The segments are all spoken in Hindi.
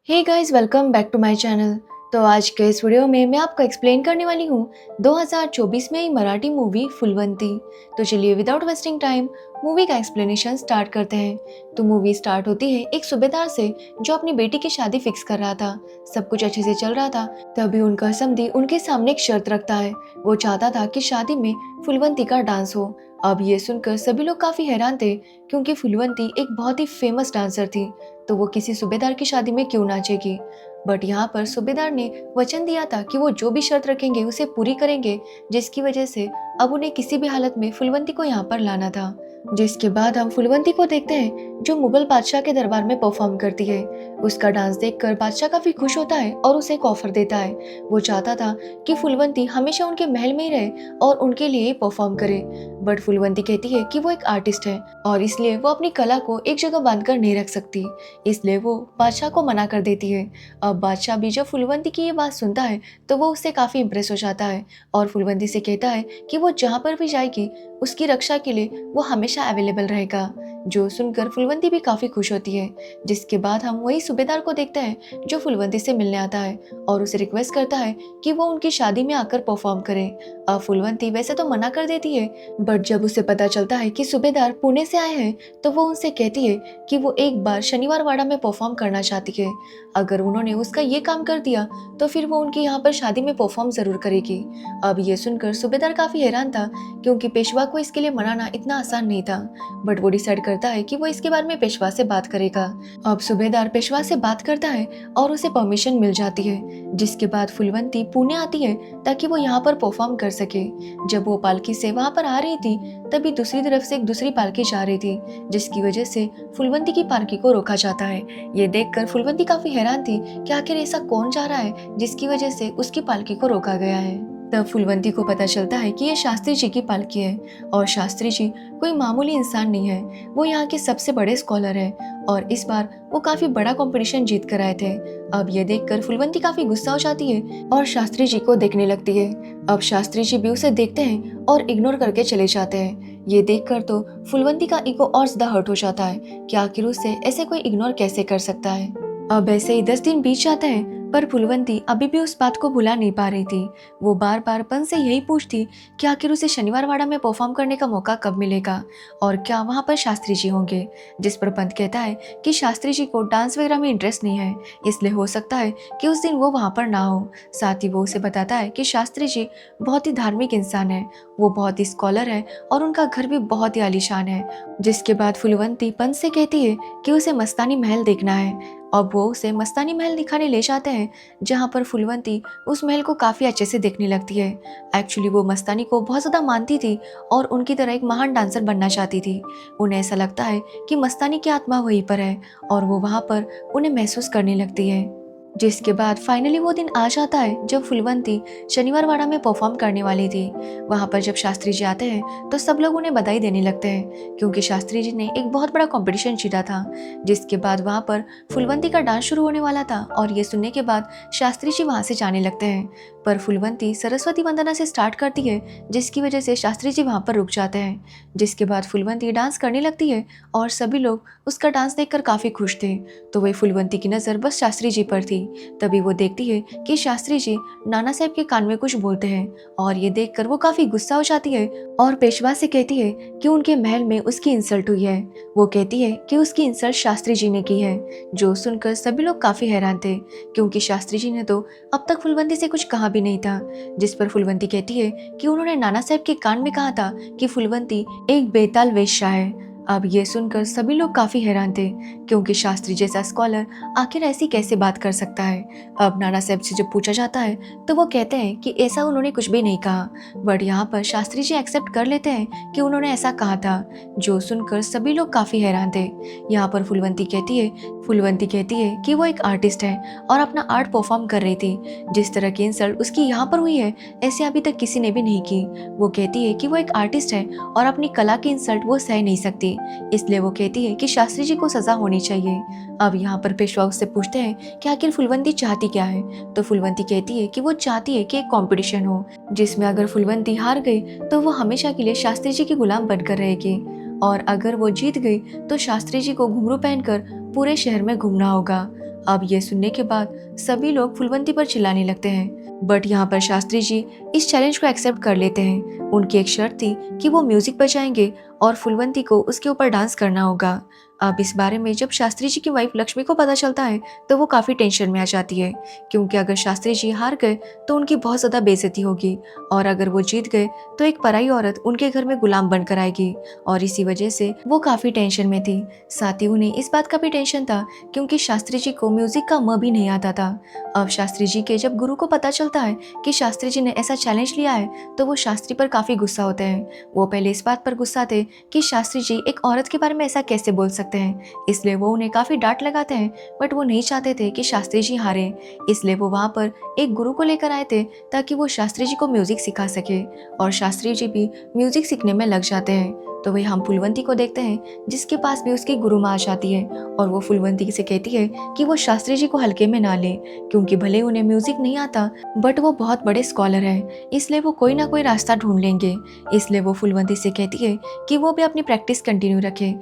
Hey guys, welcome back to my channel. तो आज के इस वीडियो में मैं आपको एक्सप्लेन करने वाली हूँ 2024 में ही मराठी मूवी फूलवंती। तो चलिए विदाउट वेस्टिंग टाइम मूवी का एक्सप्लेनेशन स्टार्ट करते हैं। तो मूवी स्टार्ट होती है एक सूबेदार से जो अपनी बेटी की शादी फिक्स कर रहा था। सब कुछ अच्छे से चल रहा था, तभी उनका समधी उनके सामने एक शर्त रखता है। वो चाहता था कि शादी में फूलवंती का डांस हो। अब ये सुनकर सभी लोग काफी हैरान थे, क्योंकि फूलवंती एक बहुत ही फेमस डांसर थी, तो वो किसी सूबेदार की शादी में क्यों नाचेगी। बट यहाँ पर सूबेदार ने वचन दिया था कि वो जो भी शर्त रखेंगे उसे पूरी करेंगे, जिसकी वजह से अब उन्हें किसी भी हालत में फूलवंती को यहाँ पर लाना था। जिसके बाद हम फूलवंती को देखते हैं जो मुगल बादशाह के दरबार में परफॉर्म करती है। उसका डांस देखकर बादशाह काफी खुश होता है और उसे एक ऑफर देता है। वो चाहता था कि फूलवंती हमेशा उनके महल में ही रहे और उनके लिए ही परफॉर्म करे। बट फूलवंती कहती है कि वो एक आर्टिस्ट है और इसलिए वो अपनी कला को एक जगह बांध कर नहीं रख सकती, इसलिए वो बादशाह को मना कर देती है। अब बादशाह भी जब फूलवंती की ये बात सुनता है तो वो उससे काफी इम्प्रेस हो जाता है और फूलवंती से कहता है कि वो जहाँ पर भी जाएगी उसकी रक्षा के लिए वो हमेशा अवेलेबल रहेगा। जो सुनकर फूलवंती भी काफी खुश होती है। जिसके बाद हम वही सूबेदार को देखते हैं जो फूलवंती से मिलने आता है और उसे रिक्वेस्ट करता है कि वो उनकी शादी में आकर परफॉर्म करे। अब फूलवंती वैसे तो मना कर देती है, बट जब उसे पता चलता है कि सूबेदार पुणे से आए हैं तो वो उनसे कहती है कि वो एक बार शनिवार वाड़ा में परफॉर्म करना चाहती है। अगर उन्होंने उसका ये काम कर दिया तो फिर वो उनकी यहाँ पर शादी में परफॉर्म जरूर करेगी। अब ये सुनकर सूबेदार काफी हैरान था, क्योंकि पेशवा को इसके लिए मनाना इतना आसान नहीं था। बट वो डिसाइड करता है कि वो इसके बारे में पेशवा से बात करेगा। अब सूबेदार पेशवा से बात करता है और उसे परमिशन मिल जाती है। जिसके बाद फूलवंती पुणे आती है ताकि वो यहाँ पर परफॉर्म कर सके। जब वो पालकी से वहाँ पर आ रही थी तभी दूसरी तरफ से एक दूसरी पालकी जा रही थी, जिसकी वजह से फूलवंती की पालकी को रोका जाता है। ये देखकर फूलवंती काफी हैरान थी कि आखिर ऐसा कौन जा रहा है जिसकी वजह से उसकी पालकी को रोका गया है। तब फूलवंती को पता चलता है कि ये शास्त्री जी की पालकी है और शास्त्री जी कोई मामूली इंसान नहीं है, वो यहाँ के सबसे बड़े स्कॉलर हैं और इस बार वो काफी बड़ा कंपटीशन जीत कर आए थे। अब ये देखकर फूलवंती काफी गुस्सा हो जाती है और शास्त्री जी को देखने लगती है। अब शास्त्री जी भी उसे देखते हैं और इग्नोर करके चले जाते हैं। ये देखकर तो फूलवंती का ईगो और ज्यादा हर्ट हो जाता है कि आखिर उसे ऐसे कोई इग्नोर कैसे कर सकता है। अब ऐसे ही 10 दिन बीत जाते हैं, पर फूलवंती अभी भी उस बात को भुला नहीं पा रही थी। वो बार बार पंत से यही पूछती कि आखिर उसे शनिवार वाड़ा में परफॉर्म करने का मौका कब मिलेगा और क्या वहाँ पर शास्त्री जी होंगे। जिस पर पंत कहता है कि शास्त्री जी को डांस वगैरह में इंटरेस्ट नहीं है, इसलिए हो सकता है कि उस दिन वो वहाँ पर ना हो। साथ ही वो उसे बताता है कि शास्त्री जी बहुत ही धार्मिक इंसान है, वो बहुत ही स्कॉलर है और उनका घर भी बहुत ही आलीशान है। जिसके बाद फूलवंती पंत से कहती है कि उसे मस्तानी महल देखना है। अब वो उसे मस्तानी महल दिखाने ले जाते हैं, जहाँ पर फूलवंती उस महल को काफ़ी अच्छे से देखने लगती है। एक्चुअली वो मस्तानी को बहुत ज़्यादा मानती थी और उनकी तरह एक महान डांसर बनना चाहती थी। उन्हें ऐसा लगता है कि मस्तानी की आत्मा वहीं पर है और वो वहाँ पर उन्हें महसूस करने लगती है। जिसके बाद फाइनली वो दिन आ जाता है जब फूलवंती शनिवार वाड़ा में परफॉर्म करने वाली थी। वहाँ पर जब शास्त्री जी आते हैं तो सब लोग उन्हें बधाई देने लगते हैं, क्योंकि शास्त्री जी ने एक बहुत बड़ा कंपटीशन जीता था। जिसके बाद वहाँ पर फूलवंती का डांस शुरू होने वाला था और ये सुनने के बाद शास्त्री जी वहाँ से जाने लगते हैं। पर फूलवंती सरस्वती वंदना से स्टार्ट करती है, जिसकी वजह से शास्त्री जी वहाँ पर रुक जाते हैं। जिसके बाद फूलवंती डांस करने लगती है और सभी लोग उसका डांस देखकर काफ़ी खुश थे। तो वही फूलवंती की नज़र बस शास्त्री जी पर थी। तभी वो देखती है कि शास्त्री जी नाना साहब के कान में कुछ बोलते हैं और ये देखकर वो काफी गुस्सा हो जाती है और पेशवा से कहती है कि उनके महल में उसकी इंसल्ट हुई है। वो कहती है कि उसकी इंसल्ट शास्त्री जी ने की है। जो सुनकर सभी लोग काफी हैरान थे, क्योंकि शास्त्री जी ने तो अब तक फूलवंती से कुछ कहा भी नहीं था। जिस पर फूलवंती कहती है कि उन्होंने नाना साहब के कान में कहा था कि फूलवंती एक बेताल वेश्या है। अब ये सुनकर सभी लोग काफी हैरान थे, क्योंकि शास्त्री जैसा स्कॉलर आखिर ऐसी कैसे बात कर सकता है। अब नाना साहब से जब पूछा जाता है तो वो कहते हैं कि ऐसा उन्होंने कुछ भी नहीं कहा, बट यहाँ पर शास्त्री जी एक्सेप्ट कर लेते हैं कि उन्होंने ऐसा कहा था। जो सुनकर सभी लोग काफी हैरान थे। यहाँ पर फूलवंती कहती है कि वो एक आर्टिस्ट है और अपना आर्ट परफॉर्म कर रही थी। जिस तरह की इंसल्ट उसकी यहाँ पर हुई है ऐसे अभी तक किसी ने भी नहीं की। वो कहती है कि वो एक आर्टिस्ट है और अपनी कला की इंसल्ट वो सह नहीं सकती, इसलिए वो कहती है कि शास्त्री जी को सजा होनी चाहिए। अब यहाँ पर पेशवा उससे पूछते हैं कि आखिर फूलवंती चाहती क्या है। तो फूलवंती कहती है कि वो चाहती है कि एक कंपटीशन हो, जिसमें अगर फूलवंती हार गई तो वो हमेशा के लिए शास्त्री जी की गुलाम बनकर रहेगी, और अगर वो जीत गई तो शास्त्री जी को घुंघरू पहनकर पूरे शहर में घूमना होगा। अब ये सुनने के बाद सभी लोग फुलवंती पर चिल्लाने लगते हैं। बट यहाँ पर शास्त्री जी इस चैलेंज को एक्सेप्ट कर लेते हैं। उनकी एक शर्त थी कि वो म्यूजिक बजाएंगे और फुलवंती को उसके ऊपर डांस करना होगा। अब इस बारे में जब शास्त्री जी की वाइफ लक्ष्मी को पता चलता है तो वो काफ़ी टेंशन में आ जाती है, क्योंकि अगर शास्त्री जी हार गए तो उनकी बहुत ज़्यादा बेइज्जती होगी, और अगर वो जीत गए तो एक पराई औरत उनके घर में गुलाम बनकर आएगी, और इसी वजह से वो काफ़ी टेंशन में थी। साथ ही उन्हें इस बात का भी टेंशन था क्योंकि शास्त्री जी को म्यूजिक का म भी नहीं आता था। अब शास्त्री जी के जब गुरु को पता चलता है कि शास्त्री जी ने ऐसा चैलेंज लिया है तो वो शास्त्री पर काफ़ी गुस्सा होते हैं। वो पहले इस बात पर गुस्सा थे कि शास्त्री जी एक औरत के बारे में ऐसा कैसे बोल सकते हैं, इसलिए वो उन्हें काफ़ी डांट लगाते हैं। बट वो नहीं चाहते थे कि शास्त्री जी हारे, इसलिए वो वहाँ पर एक गुरु को लेकर आए थे ताकि वो शास्त्री जी को म्यूजिक सिखा सके, और शास्त्री जी भी म्यूजिक सीखने में लग जाते हैं। तो वही हम फुलवंती को देखते हैं जिसके पास भी उसकी गुरु माँ आ जाती है, और वो फुलवंती से कहती है कि वो शास्त्री जी को हल्के में ना ले, क्योंकि भले उन्हें म्यूजिक नहीं आता बट वो बहुत बड़े स्कॉलर हैं, इसलिए वो कोई ना कोई रास्ता ढूंढ लेंगे। इसलिए वो फुलवंती से कहती है कि वो भी अपनी प्रैक्टिस कंटिन्यू रखे।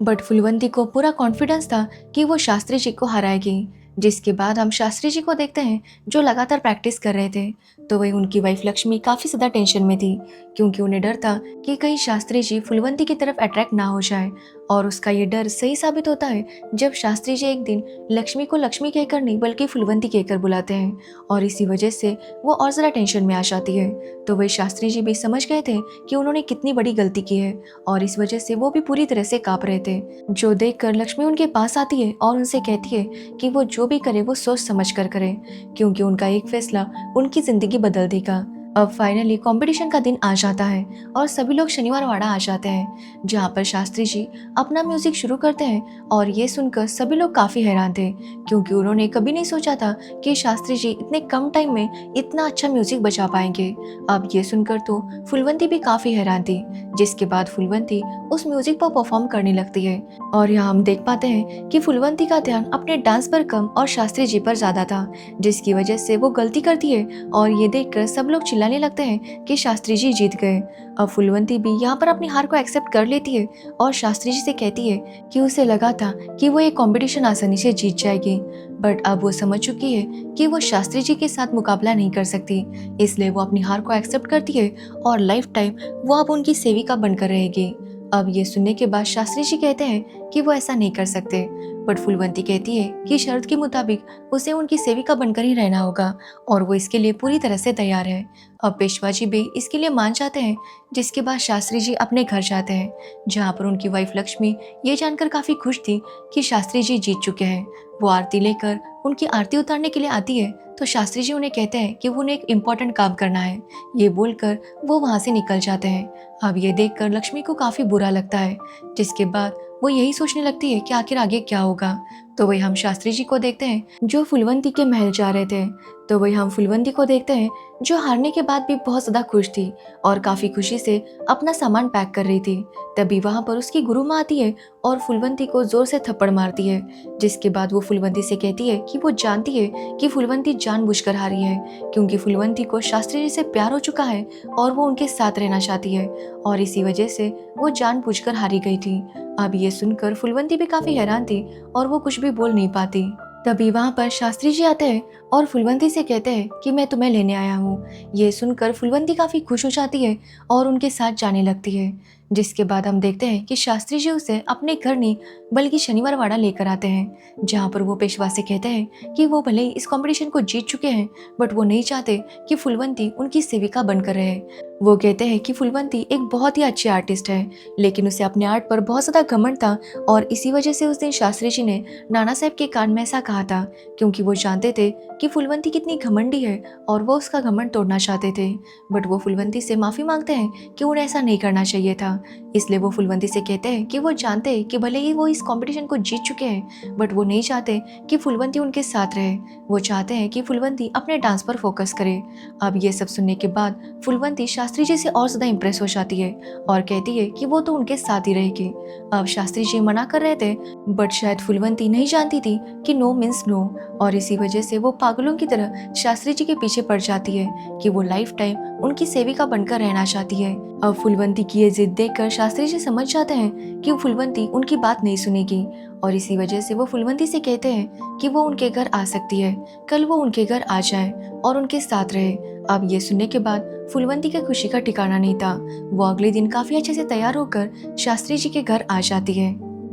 बट फुलवंती को पूरा कॉन्फिडेंस था कि वो शास्त्री जी को हराएगी। जिसके बाद हम शास्त्री जी को देखते हैं जो लगातार प्रैक्टिस कर रहे थे। तो वही उनकी वाइफ लक्ष्मी काफ़ी ज़्यादा टेंशन में थी, क्योंकि उन्हें डर था कि कहीं शास्त्री जी फुलवंती की तरफ अट्रैक्ट ना हो जाए, और उसका ये डर सही साबित होता है जब शास्त्री जी एक दिन लक्ष्मी को लक्ष्मी कहकर नहीं बल्कि फुलवंती कहकर बुलाते हैं, और इसी वजह से वो और ज़रा टेंशन में आ जाती है। तो वही शास्त्री जी भी समझ गए थे कि उन्होंने कितनी बड़ी गलती की है, और इस वजह से वो भी पूरी तरह से काँप रहे थे। जो देखकर लक्ष्मी उनके पास आती है और उनसे कहती है कि वो जो भी करे वो सोच समझ कर करे, क्योंकि उनका एक फैसला उनकी जिंदगी बदल देगा। अब फाइनली कंपटीशन का दिन आ जाता है और सभी लोग शनिवार वाड़ा आ जाते हैं, जहाँ पर शास्त्री जी अपना म्यूजिक शुरू करते हैं, और ये सुनकर सभी लोग काफ़ी हैरान थे, क्योंकि उन्होंने कभी नहीं सोचा था कि शास्त्री जी इतने कम टाइम में इतना अच्छा म्यूजिक बजा पाएंगे। अब ये सुनकर तो फुलवंती भी काफ़ी हैरान थी, जिसके बाद फुलवंती उस म्यूजिक पर परफॉर्म करने लगती है, और यहाँ हम देख पाते हैं कि फुलवंती का ध्यान अपने डांस पर कम और शास्त्री जी पर ज़्यादा था, जिसकी वजह से वो गलती करती है, और ये देखकर सब लोग चिल्लाने लगते हैं कि शास्त्री जी जीत गए। अब फुलवंती भी यहाँ पर अपनी हार को एक्सेप्ट कर लेती है और शास्त्री जी से कहती है कि उसे लगा था कि वो ये कंपटीशन आसानी से जीत जाएगी, बट अब वो समझ चुकी है कि वो शास्त्री जी के साथ मुकाबला नहीं कर सकती, इसलिए वो अपनी हार को एक्सेप्ट करती है और लाइफ टाइम वो अब उनकी सेविका बनकर रहेगी। अब ये सुनने के बाद शास्त्री जी कहते हैं कि वो ऐसा नहीं कर सकते, बट फुलवंती कहती है कि शर्त के मुताबिक उसे उनकी सेविका बनकर ही रहना होगा, और वो इसके लिए पूरी तरह से तैयार है। अब पेशवा जी भी इसके लिए मान जाते हैं, जिसके बाद शास्त्री जी अपने घर जाते हैं, जहाँ पर उनकी वाइफ लक्ष्मी ये जानकर काफ़ी खुश थी कि शास्त्री जी जीत चुके हैं। वो आरती लेकर उनकी आरती उतारने के लिए आती है, तो शास्त्री जी उन्हें कहते हैं कि उन्हें एक इम्पॉर्टेंट काम करना है। ये बोलकर वो वहाँ से निकल जाते हैं। अब ये देखकर लक्ष्मी को काफ़ी बुरा लगता है, जिसके बाद वो यही सोचने लगती है कि आखिर आगे क्या होगा। तो वही हम शास्त्री जी को देखते हैं जो फुलवंती के महल जा रहे थे। तो वही हम फुलवंती को देखते हैं जो हारने के बाद भी बहुत ज़्यादा खुश थी और काफ़ी खुशी से अपना सामान पैक कर रही थी। तभी वहाँ पर उसकी गुरु माँ आती है और फुलवंती को ज़ोर से थप्पड़ मारती है, जिसके बाद वो फुलवंती से कहती है कि वो जानती है कि फुलवंती जानबूझकर हारी है, क्योंकि फुलवंती को शास्त्री जी से प्यार हो चुका है और वो उनके साथ रहना चाहती है, और इसी वजह से वो जानबूझकर हारी गई थी। अब ये सुनकर फुलवंती भी काफ़ी हैरान थी और वो कुछ भी बोल नहीं पाती। तभी वहाँ पर शास्त्री जी आते हैं और फुलवंती से कहते हैं कि मैं तुम्हें लेने आया हूँ। ये सुनकर फुलवंती काफ़ी खुश हो जाती है और उनके साथ जाने लगती है, जिसके बाद हम देखते हैं कि शास्त्री जी उसे अपने घर नहीं बल्कि शनिवार वाड़ा लेकर आते हैं, जहाँ पर वो पेशवा से कहते हैं कि वो भले ही इस कंपटीशन को जीत चुके हैं, बट वो नहीं चाहते कि फुलवंती उनकी सेविका बनकर रहे। वो कहते हैं कि फुलवंती एक बहुत ही अच्छी आर्टिस्ट है, लेकिन उसे अपने आर्ट पर बहुत ज़्यादा घमंड था, और इसी वजह से उस दिन शास्त्री जी ने नाना साहब के कान में ऐसा कहा था, क्योंकि वो जानते थे कि फुलवंती कितनी घमंडी है और वो उसका घमंड तोड़ना चाहते थे। बट वो फुलवंती से माफ़ी मांगते हैं कि उन्हें ऐसा नहीं करना चाहिए था। इसलिए वो फुलवंती से कहते हैं कि वो जानते हैं कि भले ही वो इस कंपटीशन को जीत चुके हैं, बट वो नहीं चाहते कि फुलवंती उनके साथ रहे। वो चाहते हैं कि फुलवंती अपने डांस पर फोकस करे। अब ये सब सुनने के बाद फुलवंती शास्त्री जी से और ज़्यादा इम्प्रेस हो जाती है और कहती है कि वो तो उनके साथ ही रहेगी। अब शास्त्री जी मना कर रहे थे, बट शायद फुलवंती नहीं जानती थी कि नो मीन्स नो, और इसी वजह से वो पागलों की तरह शास्त्री जी के पीछे पड़ जाती है कि वो लाइफ टाइम उनकी सेविका बनकर रहना चाहती है। अब फुलवंती की ये जिद देखकर शास्त्री जी समझ जाते हैं कि फुलवंती उनकी बात नहीं सुनेगी और इसी वजह से वो फुलवंती से कहते हैं कि वो उनके घर आ सकती है, कल वो उनके घर आ जाए और उनके साथ रहे। अब ये सुनने के बाद फुलवंती के खुशी का ठिकाना नहीं था। वो अगले दिन काफी अच्छे से तैयार होकर शास्त्री जी के घर आ जाती है।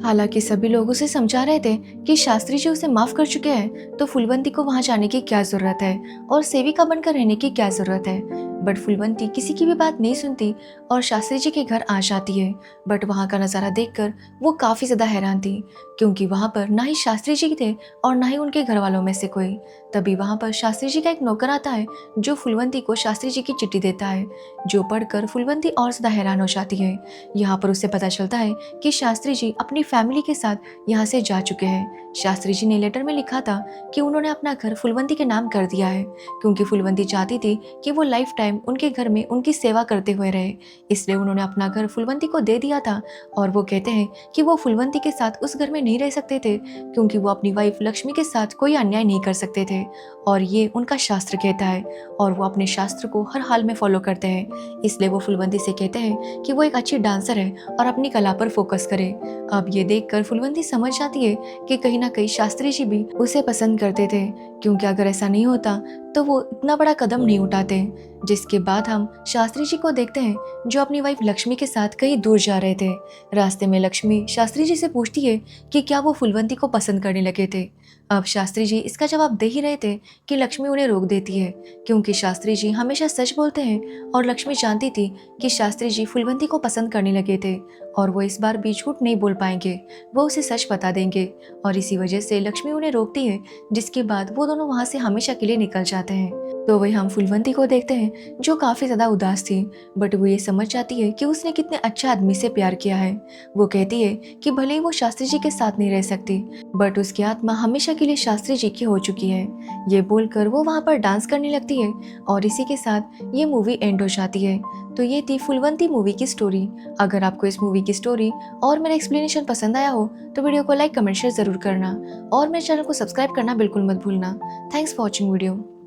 हालांकि सभी लोग उसे समझा रहे थे कि शास्त्री जी उसे माफ कर चुके हैं, तो फुलवंती को वहां जाने की क्या जरूरत है और सेविका बनकर रहने की क्या जरूरत है। बट फुलवंती किसी की भी बात नहीं सुनती और शास्त्री जी के घर आ जाती है। बट वहां का नजारा देखकर वो काफी ज्यादा हैरान थी, क्योंकि वहां पर ना ही शास्त्री जी थे और ना ही उनके घर वालों में से कोई। तभी वहां पर शास्त्री जी का एक नौकर आता है जो फुलवंती को शास्त्री जी की चिट्ठी देता है, जो पढ़कर फुलवंती और ज्यादा हैरान हो जाती है। यहाँ पर उसे पता चलता है कि शास्त्री जी अपनी फैमिली के साथ यहाँ से जा चुके हैं। शास्त्री जी ने लेटर में लिखा था कि उन्होंने अपना घर फुलवंती के नाम कर दिया है, क्योंकि फुलवंती चाहती थी कि वो लाइफ टाइम उनके घर में उनकी सेवा करते हुए रहे, इसलिए उन्होंने अपना घर फुलवंती को दे दिया था। और वो कहते हैं कि वो फुलवंती के साथ उस घर में नहीं रह सकते थे, क्योंकि वो अपनी वाइफ लक्ष्मी के साथ कोई अन्याय नहीं कर सकते थे, और ये उनका शास्त्र कहता है और वो अपने शास्त्र को हर हाल में फॉलो करते हैं। इसलिए वो फुलवंती से कहते हैं कि वो एक अच्छी डांसर है और अपनी कला पर फोकस करे। अब ये देखकर फुलवंती समझ जाती है कि कहीं ना कहीं शास्त्री जी भी उसे पसंद करते थे, क्योंकि अगर ऐसा नहीं होता तो वो इतना बड़ा कदम नहीं उठाते। जिसके बाद हम शास्त्री जी को देखते हैं जो अपनी वाइफ लक्ष्मी के साथ कहीं दूर जा रहे थे। रास्ते में लक्ष्मी शास्त्री जी से पूछती है कि क्या वो फुलवंती को पसंद करने लगे थे। अब शास्त्री जी इसका जवाब दे ही रहे थे कि लक्ष्मी उन्हें रोक देती है, क्योंकि शास्त्री जी हमेशा सच बोलते हैं और लक्ष्मी जानती थी कि शास्त्री जी फुलवंती को पसंद करने लगे थे और वो इस बार भी झूठ नहीं बोल पाएंगे, वो उसे सच बता देंगे। और इसी वजह से लक्ष्मी उन्हें रोकती है, जिसके बाद वो दोनों वहां से हमेशा के लिए निकल जाते हैं। तो वही हम फुलवंती को देखते हैं जो काफी ज्यादा उदास थी, बट वो ये समझ जाती है कि उसने कितने अच्छे आदमी से प्यार किया है। वो कहती है कि भले ही वो शास्त्री जी के साथ नहीं रह सकती, बट उसकी आत्मा हमेशा के लिए शास्त्री जी की हो चुकी है। ये बोलकर वो वहाँ पर डांस करने लगती है और इसी के साथ ये मूवी एंड हो जाती है। तो ये थी फुलवंती मूवी की स्टोरी। अगर आपको इस मूवी की स्टोरी और मेरा एक्सप्लेनेशन पसंद आया हो तो वीडियो को लाइक कमेंट शेयर जरूर करना और मेरे चैनल को सब्सक्राइब करना बिल्कुल मत भूलना। Thanks for watching video.